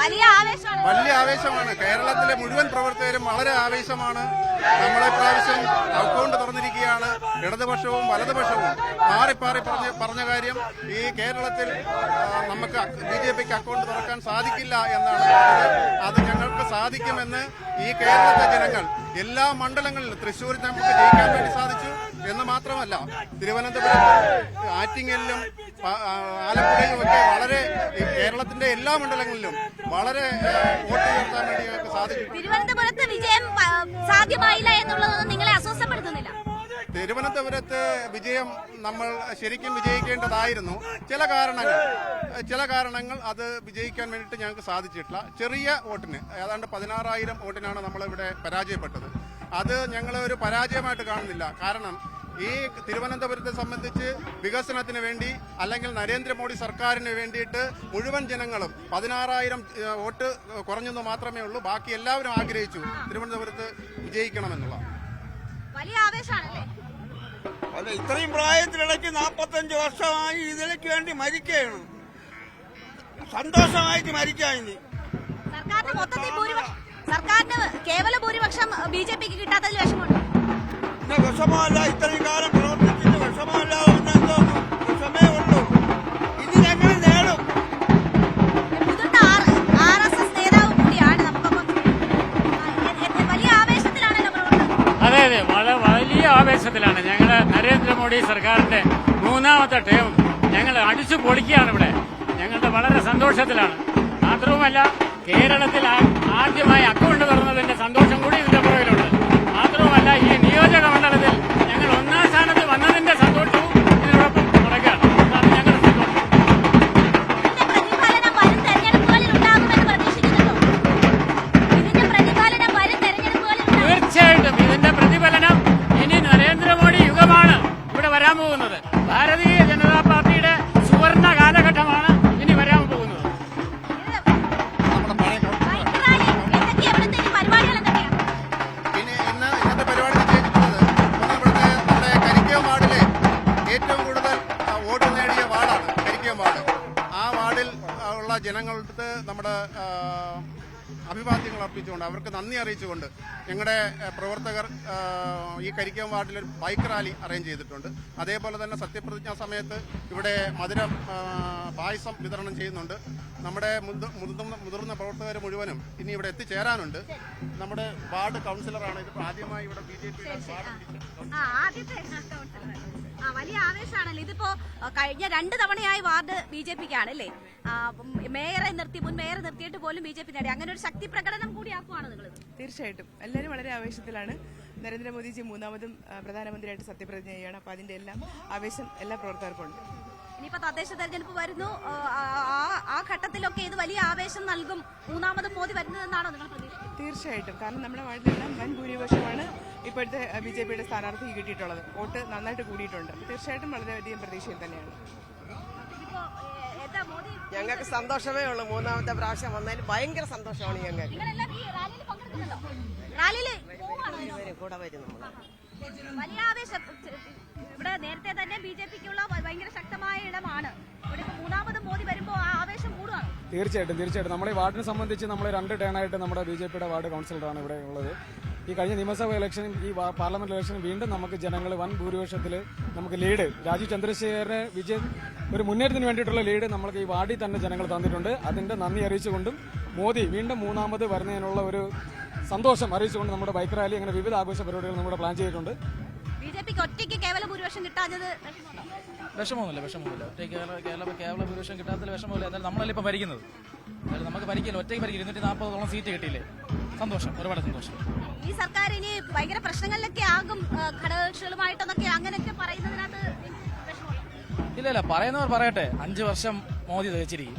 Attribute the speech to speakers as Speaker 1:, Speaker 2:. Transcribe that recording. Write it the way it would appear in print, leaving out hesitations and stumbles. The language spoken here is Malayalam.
Speaker 1: വലിയ ആവേശമാണ്. കേരളത്തിലെ മുഴുവൻ പ്രവർത്തകരും വളരെ ആവേശമാണ്. നമ്മളെ പ്രാവശ്യം അക്കൗണ്ട് തുറന്നിരിക്കുകയാണ്. ഇടതുപക്ഷവും വലതുപക്ഷവും മാറിപ്പാറി പറഞ്ഞ കാര്യം ഈ കേരളത്തിൽ നമുക്ക് BJPക്ക് അക്കൗണ്ട് തുറക്കാൻ സാധിക്കില്ല എന്നാണ്. അത് ഞങ്ങൾക്ക് സാധിക്കുമെന്ന് ഈ കേരളത്തിലെ ജനങ്ങൾ എല്ലാ മണ്ഡലങ്ങളിലും തൃശ്ശൂരിൽ നമുക്ക് ജയിക്കാൻ വേണ്ടി സാധിച്ചു എന്ന് മാത്രമല്ല, തിരുവനന്തപുരത്തും ആറ്റിങ്ങലിലും ആലപ്പുഴയും ഒക്കെ വളരെ കേരളത്തിന്റെ എല്ലാ മണ്ഡലങ്ങളിലും വളരെ വോട്ട് ഉയർത്താൻ വേണ്ടി ഞങ്ങൾക്ക് സാധിച്ചു.
Speaker 2: തിരുവനന്തപുരത്ത് വിജയം സാധ്യമായില്ല എന്നുള്ളതൊന്നും നിങ്ങളെ അസ്വസ്ഥപ്പെടുത്തുന്നില്ല?
Speaker 1: തിരുവനന്തപുരത്ത് വിജയം നമ്മൾ ശരിക്കും വിജയിക്കേണ്ടതായിരുന്നു. ചില കാരണങ്ങൾ അത് വിജയിക്കാൻ വേണ്ടിയിട്ട് ഞങ്ങൾക്ക് സാധിച്ചിട്ടില്ല. ചെറിയ വോട്ടിന് ഏതാണ്ട് 16,000 വോട്ടിനാണ് നമ്മളിവിടെ പരാജയപ്പെട്ടത്. അത് ഞങ്ങൾ ഒരു പരാജയമായിട്ട് കാണുന്നില്ല. കാരണം ഈ തിരുവനന്തപുരത്തെ സംബന്ധിച്ച് വികസനത്തിന് വേണ്ടി അല്ലെങ്കിൽ നരേന്ദ്രമോദി സർക്കാരിന് വേണ്ടിയിട്ട് മുഴുവൻ ജനങ്ങളും 16,000 വോട്ട് കുറഞ്ഞെന്ന് മാത്രമേ ഉള്ളൂ. ബാക്കി എല്ലാവരും ആഗ്രഹിച്ചു തിരുവനന്തപുരത്ത് വിജയിക്കണമെന്നുള്ള.
Speaker 2: വലിയ ആവേശമാണല്ലേ?
Speaker 3: അല്ല, ഇത്രയും പ്രായത്തിലിടയ്ക്ക് 45 വർഷമായി ഇതിലേക്ക് വേണ്ടി മരിക്കുകയാണ്. സന്തോഷമായിട്ട് മരിക്കാൻ
Speaker 2: സർക്കാരിന് കേവല ഭൂരിപക്ഷം BJPക്ക് കിട്ടാത്തതിൽ വിഷമമുണ്ട്.
Speaker 3: പിന്നെ വിഷമമല്ല, ഇത്രയും കാലം പ്രവർത്തിച്ചിട്ട് വിഷമമല്ലാതെ വിഷമേ ഉള്ളൂ. ഇതിനെങ്ങനെ നേടും?
Speaker 2: മുതിർന്ന RSS നേതാവ് കൂടിയാണ്. നമുക്കൊപ്പം വലിയ ആവേശത്തിലാണല്ലോ പ്രവർത്തനം.
Speaker 4: അതെ, വലിയ ആവേശത്തിലാണ്. ഞങ്ങള് നരേന്ദ്രമോദി സർക്കാരിന്റെ 3ാമത്തെ ടേം ഞങ്ങൾ അടിച്ചു പൊളിക്കുകയാണ് ഇവിടെ. ഞങ്ങളുടെ വളരെ സന്തോഷത്തിലാണ്. മാത്രവുമല്ല, കേരളത്തിൽ ആദ്യമായി അക്കൗണ്ട് തുറന്നതിന്റെ സന്തോഷം കൂടി ഇതിന്റെ പുറകിലുണ്ട്. മാത്രവുമല്ല, ഈ നിയോജക മണ്ഡലത്തിൽ ഞങ്ങൾ 1ാം സ്ഥാനത്ത് വന്നതിന്റെ സന്തോഷവും ഇതിനോടൊപ്പം തുടങ്ങുകയാണ്. അതാണ് ഞങ്ങളുടെ സന്തോഷം. തീർച്ചയായിട്ടും ഇതിന്റെ പ്രതിഫലനം ഇനി നരേന്ദ്രമോദി യുഗമാണ് ഇവിടെ വരാൻ പോകുന്നത്. ഭാരതീയ ജനതാ പാർട്ടിയുടെ സുവർണ കാലഘട്ടമാണ് ഇനി വരാൻ പോകുന്നത്.
Speaker 1: ജനങ്ങൾക്ക് നമ്മുടെ അഭിവാദ്യങ്ങൾ അർപ്പിച്ചുകൊണ്ട് അവർക്ക് നന്ദി അറിയിച്ചുകൊണ്ട് ഞങ്ങളുടെ പ്രവർത്തകർ ഈ കരിക്കം വാർഡിൽ ഒരു ബൈക്ക് റാലി അറേഞ്ച് ചെയ്തിട്ടുണ്ട്. അതേപോലെ തന്നെ സത്യപ്രതിജ്ഞാ സമയത്ത് ഇവിടെ മധുരം പായസം വിതരണം ചെയ്യുന്നുണ്ട്. നമ്മുടെ മുതിർന്ന പ്രവർത്തകർ മുഴുവനും ഇനി ഇവിടെ എത്തിച്ചേരാനുണ്ട്. നമ്മുടെ വാർഡ് കൗൺസിലറാണ് ഇത് ആദ്യമായി ഇവിടെ BJP
Speaker 2: വലിയ ആവേശമാണല്ലോ. ഇതിപ്പോ കഴിഞ്ഞ 2 തവണയായി വാർഡ് BJPക്കാണ് അല്ലേ? മേയറെ നിർത്തി, മുൻ മേയറെ നിർത്തിയിട്ട് പോലും BJP നേടി. അങ്ങനെ ഒരു ശക്തി പ്രകടനം കൂടിയാക്കുവാണ് നിങ്ങൾ?
Speaker 5: തീർച്ചയായിട്ടും എല്ലാവരും വളരെ ആവേശത്തിലാണ്. നരേന്ദ്രമോദിജി 3ാമതും പ്രധാനമന്ത്രിയായിട്ട് സത്യപ്രതിജ്ഞ ചെയ്യണം. അപ്പൊ അതിന്റെ എല്ലാം ആവേശം എല്ലാ പ്രവർത്തകർക്കും ഉണ്ട്.
Speaker 2: ഇനിയിപ്പോ തദ്ദേശ തെരഞ്ഞെടുപ്പ് വരുന്നു. ആ ഘട്ടത്തിലൊക്കെ ഇത് വലിയ ആവേശം നൽകും 3ാമതും മോദി വരുന്നതെന്നാണോ നിങ്ങൾ പ്രതീക്ഷിക്കുന്നത്?
Speaker 5: തീർച്ചയായിട്ടും. കാരണം നമ്മുടെ വാർഡിലെല്ലാം വൻ ഭൂരിപക്ഷമാണ് ഇപ്പോഴത്തെ BJPയുടെ സ്ഥാനാർത്ഥിക്ക് കിട്ടിയിട്ടുള്ളത്. വോട്ട് നന്നായിട്ട് കൂടിയിട്ടുണ്ട്. തീർച്ചയായിട്ടും വളരെയധികം പ്രതീക്ഷയിൽ തന്നെയാണ്.
Speaker 6: ഞങ്ങൾക്ക് സന്തോഷമേ ഉള്ളൂ. 3ാമത്തെ പ്രാവശ്യം വന്നതിൽ ഭയങ്കര സന്തോഷമാണ് ഞങ്ങൾക്ക്. കൂടെ വരും നമ്മൾ.
Speaker 2: വലിയ ആവേശം. ഇവിടെ നേരത്തെ തന്നെ BJPക്കുള്ള ഭയങ്കര ശക്തമായ ഇടമാണ്. ഇവിടെ 3ാമത് മോദി വരുമ്പോൾ ആ ആവേശം കൂടുകയാണ്.
Speaker 7: തീർച്ചയായിട്ടും നമ്മുടെ ഈ വാർഡിനെ സംബന്ധിച്ച് നമ്മൾ 2 ടേണായിട്ട് നമ്മുടെ BJPയുടെ വാർഡ് കൗൺസിലറാണ് ഇവിടെ ഉള്ളത്. ഈ കഴിഞ്ഞ നിയമസഭാ ഇലക്ഷനും ഈ പാർലമെന്റ് ഇലക്ഷനും വീണ്ടും നമുക്ക് ജനങ്ങൾ വൻ ഭൂരിപക്ഷത്തിൽ നമുക്ക് ലീഡ് രാജീവ് ചന്ദ്രശേഖരനെ ഒരു മുന്നേറ്റത്തിന് വേണ്ടിയിട്ടുള്ള ലീഡ് നമ്മൾക്ക് ഈ വാർഡിൽ തന്നെ ജനങ്ങൾ തന്നിട്ടുണ്ട്. അതിന്റെ നന്ദി അറിയിച്ചുകൊണ്ടും മോദി വീണ്ടും 3ാമത് വരുന്നതിനുള്ള ഒരു സന്തോഷം അറിയിച്ചുകൊണ്ട് നമ്മുടെ ബൈക്ക് റാലി അങ്ങനെ വിവിധ ആഘോഷ പരിപാടികൾ നമ്മുടെ പ്ലാൻ ചെയ്തിട്ടുണ്ട്.
Speaker 2: BJPക്ക് ഒറ്റയ്ക്ക് കേവല ഭൂരിപക്ഷം കിട്ടാത്തത്
Speaker 8: വിഷമമൊന്നുമില്ല. കേവല ഭൂരിപക്ഷം കിട്ടാത്തതിൽ വിഷമമില്ല. എന്നാലും നമ്മളല്ല ഇപ്പം ഭരിക്കുന്നത്. നമുക്ക് ഭരിക്കില്ല, ഒറ്റയ്ക്ക് ഭരിക്കില്ല. 240ഓളം സീറ്റ് കിട്ടിയില്ലേ? സന്തോഷം, ഒരുപാട് സന്തോഷം.
Speaker 2: ഈ സർക്കാർ ഇനി ഭയങ്കര പ്രശ്നങ്ങളിലൊക്കെ ആകും, ഘടകകക്ഷികളുമായിട്ടൊക്കെ അങ്ങനെയൊക്കെ പറയുന്നതിനകത്ത്
Speaker 8: ഇല്ല, പറയുന്നവർ പറയട്ടെ. 5 വർഷം മോദി തേച്ചിരിക്കും.